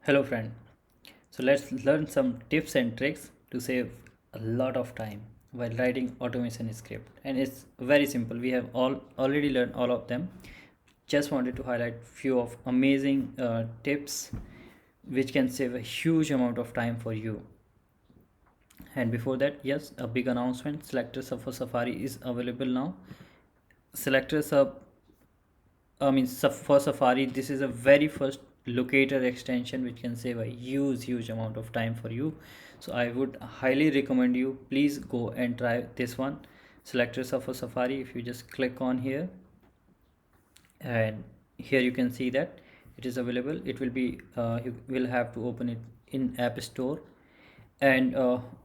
Hello friend. So let's learn some tips and tricks to save a lot of time while writing automation script. And it's very simple. We have already learned all of them. Just wanted to highlight few of amazing tips which can save a huge amount of time for you. And before that, yes, a big announcement. SelectorsHub for Safari is available now. SelectorsHub for Safari, this is a very first locator extension which can save a huge amount of time for you. So I would highly recommend you, please go and try this one, selectors for Safari. If you just click on here, and here you can see that it is available. It will be you will have to open it in App Store. And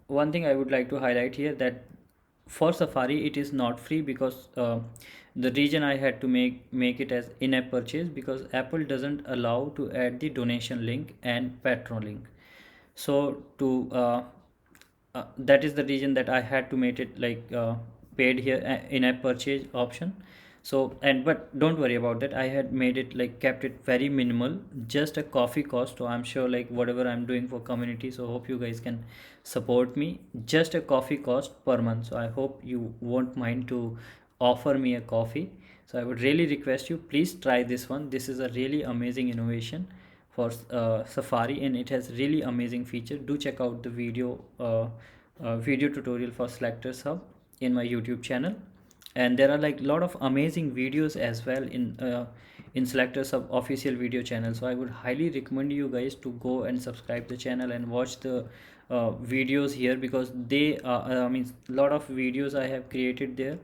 one thing I would like to highlight here, that for Safari it is not free, because the reason I had to make it as in-app purchase, because Apple doesn't allow to add the donation link and patron link. So to that is the reason that I had to make it like paid here, in-app purchase option. So, and but don't worry about that, I had made it like kept it very minimal, just a coffee cost. So I'm sure like whatever I'm doing for community, so hope you guys can support me, just a coffee cost per month. So I hope you won't mind to offer me a coffee. So I would really request you, please try this one. This is a really amazing innovation for Safari, and it has really amazing feature. Do check out the video tutorial for SelectorsHub in my YouTube channel. And there are like a lot of amazing videos as well in SelectorsHub official video channel. So I would highly recommend you guys to go and subscribe the channel and watch the videos here, because they a lot of videos I have created there,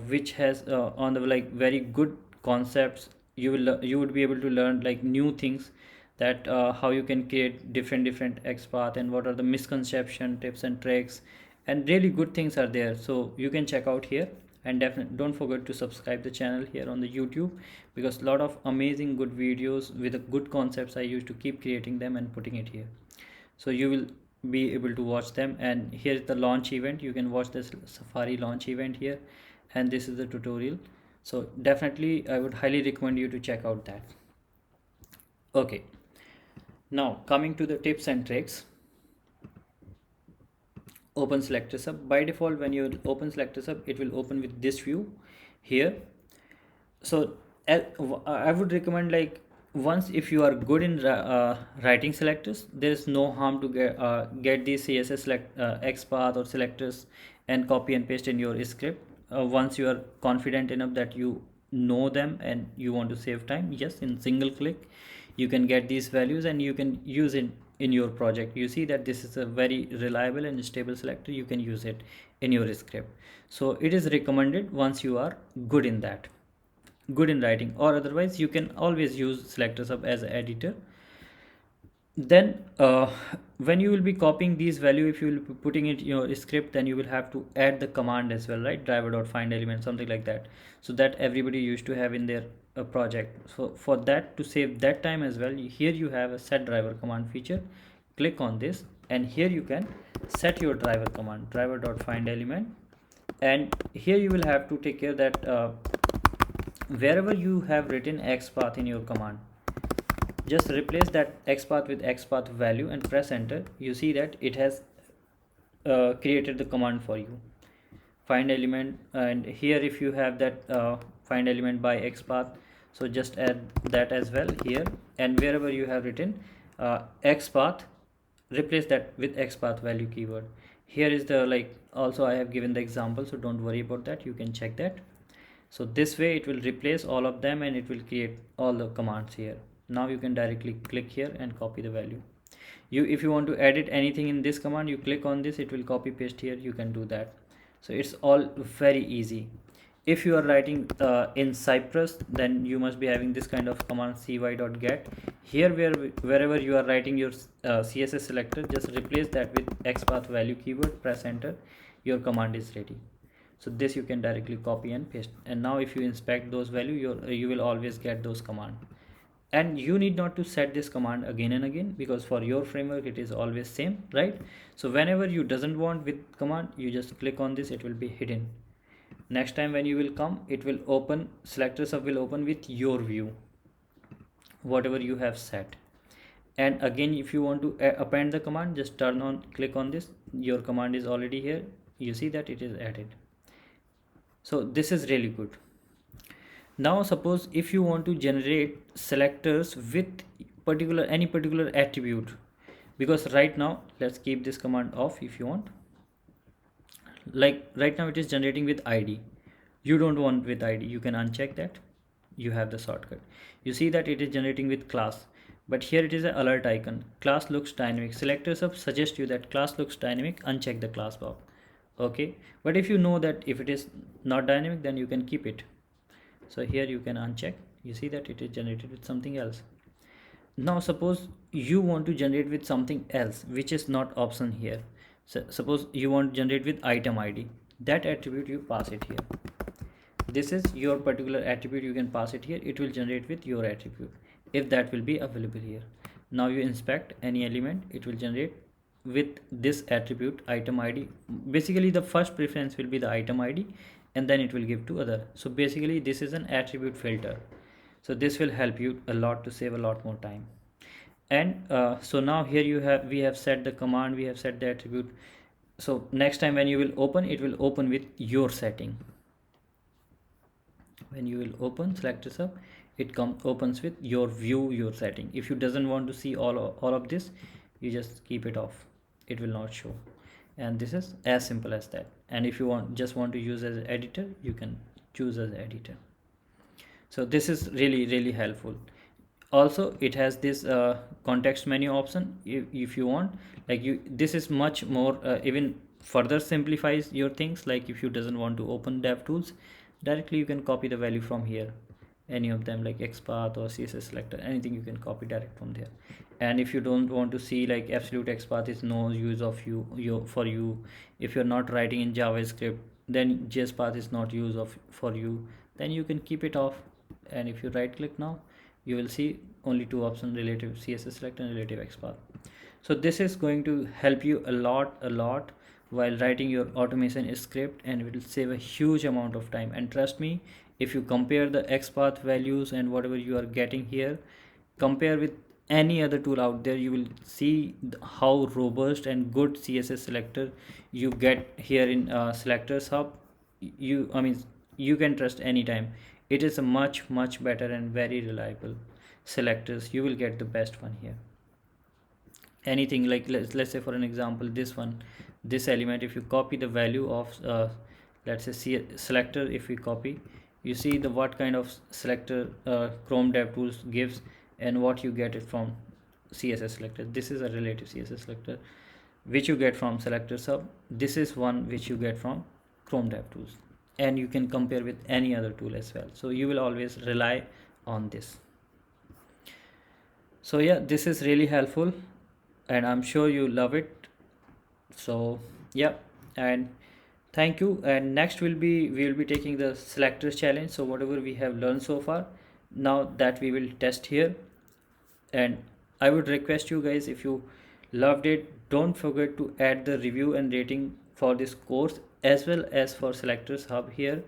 which has on the like very good concepts. You would be able to learn like new things, that how you can create different XPath, and what are the misconception tips and tricks, and really good things are there. So you can check out here, and definitely don't forget to subscribe the channel here on the YouTube, because a lot of amazing good videos with the good concepts I used to keep creating them and putting it here. So you will be able to watch them. And here's the launch event. You can watch this Safari launch event here, and this is the tutorial. So definitely I would highly recommend you to check out that. Okay, now coming to the tips and tricks. Open SelectorsHub. By default, when you open SelectorsHub, it will open with this view here. So I would recommend, like, once if you are good in writing selectors, there is no harm to get these CSS XPath or selectors and copy and paste in your script. Once you are confident enough that you know them and you want to save time, yes, in single click you can get these values and you can use it in your project. You see that this is a very reliable and stable selector. You can use it in your script. So it is recommended once you are good in that, good in writing, or otherwise you can always use SelectorsHub as an editor. Then when you will be copying these value, if you will be putting it in your script, then you will have to add the command as well, right? Driver.find element, something like that, so that everybody used to have in their project. So for that, to save that time as well, here you have a set driver command feature. Click on this, and here you can set your driver command, driver.find element. And here you will have to take care that wherever you have written XPath in your command, just replace that XPath with XPath value and press enter. You see that it has created the command for you, find element. And here if you have that find element by XPath, so just add that as well here. And wherever you have written XPath, replace that with XPath value keyword. Here is the, like, also I have given the example, so don't worry about that, you can check that. So this way it will replace all of them and it will create all the commands here. Now you can directly click here and copy the value. If you want to edit anything in this command, you click on this, it will copy paste here, you can do that. So it's all very easy. If you are writing in Cypress, then you must be having this kind of command, cy.get. Here wherever you are writing your CSS selector, just replace that with XPath value keyword, press enter, your command is ready. So this you can directly copy and paste, and now if you inspect those values, you will always get those command. And you need not to set this command again and again, because for your framework it is always same, right? So whenever you doesn't want with command, you just click on this, it will be hidden. Next time when you will come, it will open, SelectorsHub will open with your view, whatever you have set. And again, if you want to append the command, just click on this. Your command is already here. You see that it is added. So this is really good. Now suppose if you want to generate selectors with any particular attribute, because right now, let's keep this command off if you want. Like right now it is generating with id. You don't want with id, you can uncheck that. You have the shortcut. You see that it is generating with class, but here it is an alert icon. Class looks dynamic. SelectorsHub suggests you that class looks dynamic. Uncheck the class box. Okay, but if you know that if it is not dynamic, then you can keep it. So here you can uncheck. You see that it is generated with something else. Now suppose you want to generate with something else which is not option here. So suppose you want to generate with item id. That attribute you pass it here. This is your particular attribute, you can pass it here. It will generate with your attribute if that will be available here. Now you inspect any element, it will generate with this attribute item id. Basically the first preference will be the item id, and then it will give to other. So basically this is an attribute filter. So this will help you a lot to save a lot more time. And so now here we have set the command, we have set the attribute. So next time when you will open, it will open with your setting. When you will open SelectorsHub, it opens with your view, your setting. If you doesn't want to see all of this, you just keep it off. It will not show. And this is as simple as that. And if you just want to use as an editor, you can choose as editor. So this is really helpful. Also it has this context menu option. If you want, like this is much more even further simplifies your things. Like if you doesn't want to open DevTools directly, you can copy the value from here, any of them, like XPath or cssSelector, anything you can copy direct from there. And if you don't want to see, like absolute XPath is no use of for you. If you're not writing in JavaScript, then JSpath is not use of for you, then you can keep it off. And if you right click now, you will see only two options, relative cssSelector and relative XPath. So this is going to help you a lot while writing your automation script, and it will save a huge amount of time. And trust me, if you compare the XPath values and whatever you are getting here, compare with any other tool out there, you will see how robust and good cssSelector you get here in SelectorsHub. You can trust anytime. It is a much better and very reliable selectors. You will get the best one here. Anything like let's say for an example, this element, if you copy the value of let's say selector, if we copy, you see the what kind of selector Chrome DevTools gives and what you get it from cssSelector. This is a relative cssSelector which you get from SelectorsHub. This is one which you get from Chrome DevTools, and you can compare with any other tool as well. So you will always rely on this. So yeah, this is really helpful and I'm sure you love it. So yeah, and thank you. And next we will be taking the selectors challenge. So whatever we have learned so far, now that we will test here. And I would request you guys, if you loved it, don't forget to add the review and rating for this course as well as for SelectorsHub here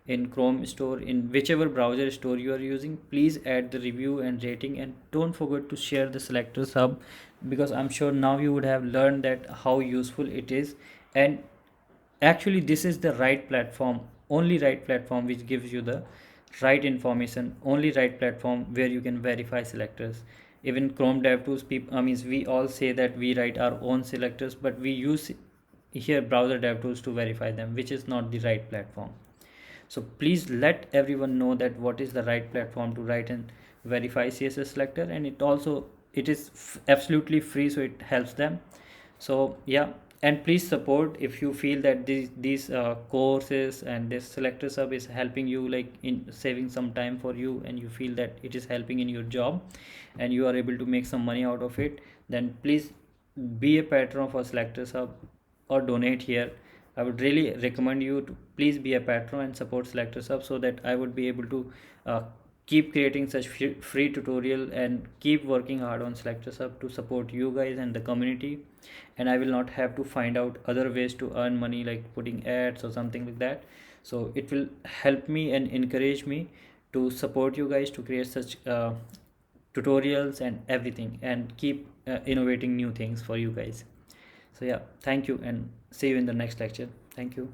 in Chrome store, in whichever browser store you are using. Please add the review and rating, and don't forget to share the SelectorsHub, because I'm sure now you would have learned that how useful it is. And actually this is the right platform, only right platform which gives you the right information, only right platform where you can verify selectors. Even Chrome DevTools people, we all say that we write our own selectors, but we use here browser DevTools to verify them, which is not the right platform. So please let everyone know that what is the right platform to write and verify cssSelector. And it is absolutely free, so it helps them. So yeah, and please support if you feel that these courses and this SelectorsHub is helping you, like in saving some time for you, and you feel that it is helping in your job and you are able to make some money out of it, then please be a patron for SelectorsHub or donate here. I would really recommend you to please be a patron and support SelectorsHub, so that I would be able to keep creating such free tutorial and keep working hard on SelectorsHub to support you guys and the community. And I will not have to find out other ways to earn money, like putting ads or something like that. So it will help me and encourage me to support you guys to create such tutorials and everything, and keep innovating new things for you guys. So yeah, thank you, and see you in the next lecture. Thank you.